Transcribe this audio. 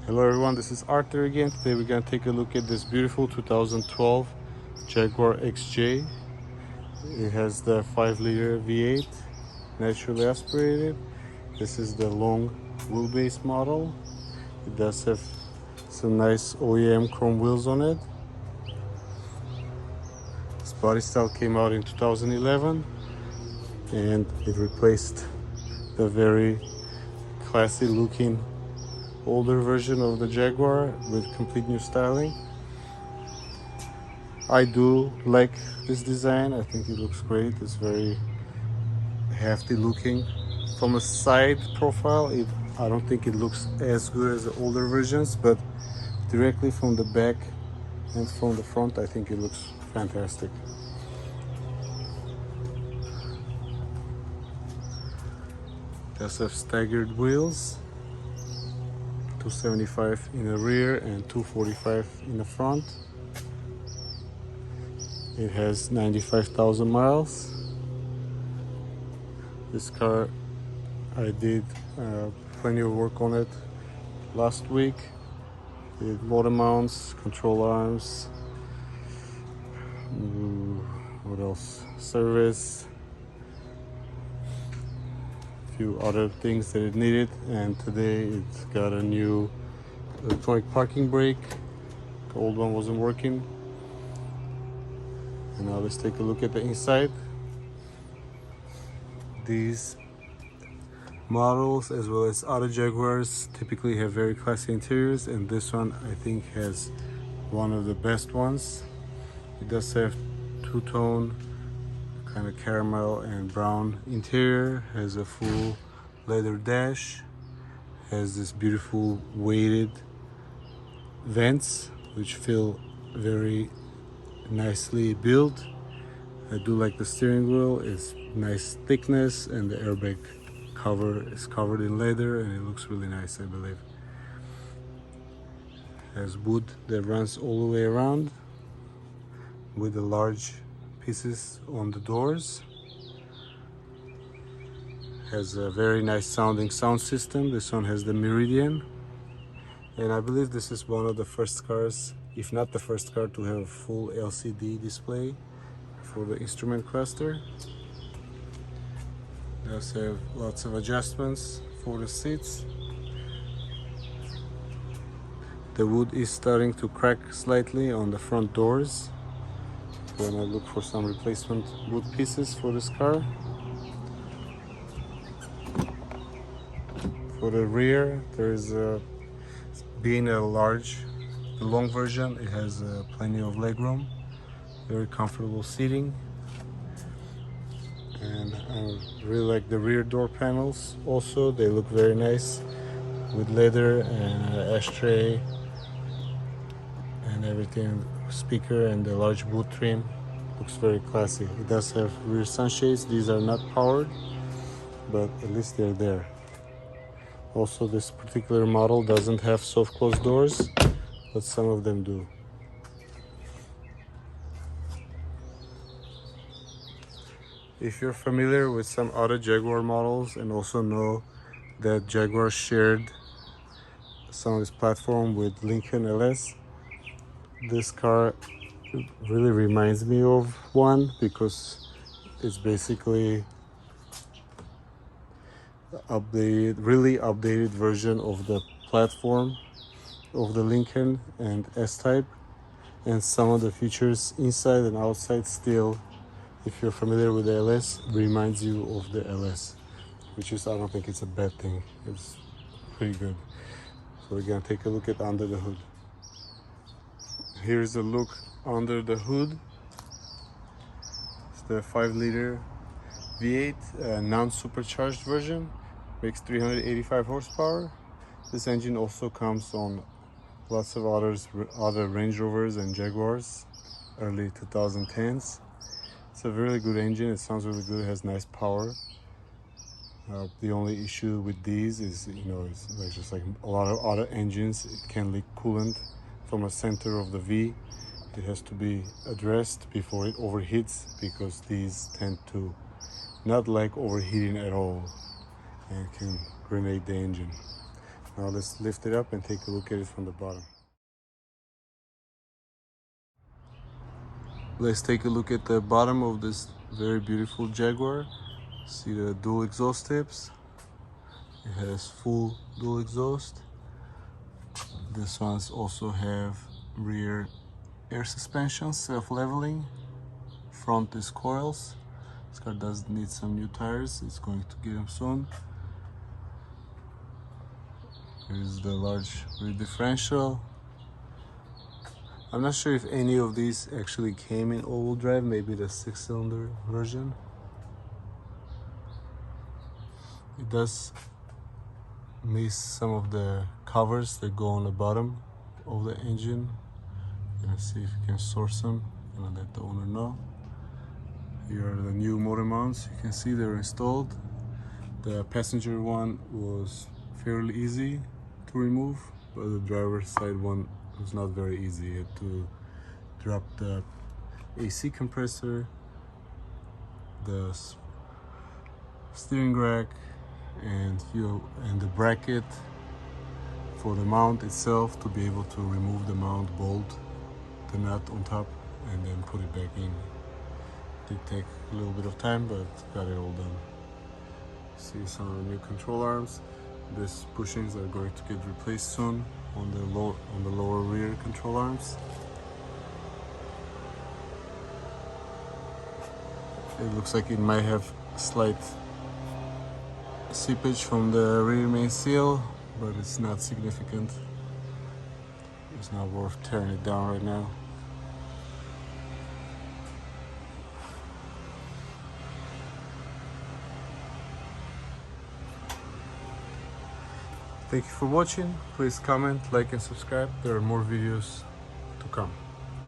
Hello everyone, this is Arthur again. Today we're going to take a look at this beautiful 2012 Jaguar XJ. It has the 5-liter V8, naturally aspirated. This is the long wheelbase model. It does have some nice OEM chrome wheels on it. This body style came out in 2011 and it replaced the very classy looking older version of the Jaguar with complete new styling. I do like this design. I think it looks great. It's very hefty looking. From a side profile, I don't think it looks as good as the older versions, but directly from the back and from the front, I think it looks fantastic. It does have staggered wheels, 275 in the rear and 245 in the front. It has 95,000 miles. This car, I did plenty of work on it last week. Did motor mounts, control arms, what else? Service, a few other things that it needed, and today it's got a new electronic parking brake. The old one wasn't working. And now let's take a look at the inside. These models, as well as other Jaguars, typically have very classy interiors, and this one I think has one of the best ones. It does have two-tone, kind of caramel and brown interior, has a full leather dash, has this beautiful weighted vents which feel very nicely built. I do like the steering wheel. It's nice thickness, and the airbag cover is covered in leather, and it looks really nice, I believe. Has wood that runs all the way around with the large pieces on the doors. Has a very nice sounding sound system. This one has the Meridian, and I believe this is one of the first cars, if not the first car, to have a full LCD display for the instrument cluster. It does have lots of adjustments for the seats. The wood is starting to crack slightly on the front doors. When I look for some replacement wood pieces for this car. For the rear, there is being a the long version, it has plenty of legroom, very comfortable seating, and I really like the rear door panels. Also, they look very nice with leather and ashtray and everything. Speaker and the large wood trim looks very classy. It does have rear sunshades. These are not powered, but at least they're there. Also, this particular model doesn't have soft close doors, but some of them do. If you're familiar with some other Jaguar models and also know that Jaguar shared some of this platform with Lincoln LS, this car really reminds me of one, because it's basically really updated version of the platform of the Lincoln and S-Type, and some of the features inside and outside still, if you're familiar with the LS, reminds you of the LS, which is, I don't think it's a bad thing. It's pretty good. So we're gonna take a look at under the hood. Here's a look under the hood. It's the 5-liter V8 non-supercharged version. Makes 385 horsepower. This engine also comes on lots of other Range Rovers and Jaguars, early 2010s. It's a really good engine. It sounds really good. It has nice power. The only issue with these is, it's just like a lot of other engines, it can leak coolant from a center of the V. It has to be addressed before it overheats, because these tend to not like overheating at all and can grenade the engine. Now let's lift it up and take a look at it from the bottom. Let's take a look at the bottom of this very beautiful Jaguar. See the dual exhaust tips. It has full dual exhaust. This one's also have rear air suspension, self-leveling. Front is coils. This car does need some new tires. It's going to get them soon. Here's the large rear differential. I'm not sure if any of these actually came in all-wheel drive, maybe the 6-cylinder version. It does miss some of the covers that go on the bottom of the engine. Let's see if you can source them and let the owner know. Here are the new motor mounts. You can see they're installed. The passenger one was fairly easy to remove, but the driver's side one was not very easy. You had to drop the AC compressor, the steering rack, and the bracket for the mount itself to be able to remove the mount, bolt the nut on top, and then put it back in. It did take a little bit of time, but got it all done. See some of the new control arms. These bushings are going to get replaced soon on the lower rear control arms. It looks like it might have slight seepage from the rear main seal, but it's not significant. It's not worth tearing it down right now. Thank you for watching. Please comment, like and subscribe. There are more videos to come.